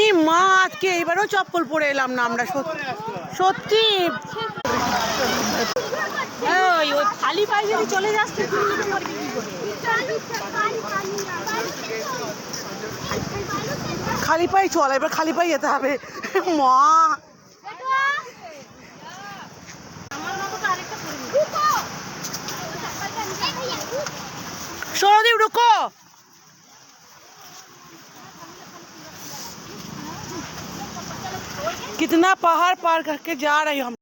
এই মা আজকে এবারও চপ্পল পরে এলাম না আমরা, সত্যি ওই খালি পায়ে যদি চলে যাস খালি পায়ে চল, এবার খালি পায়ে যেতে হবে। মা সৌরদীপ রুকো, कितना पहाड़ पार करके जा रहे हैं हम।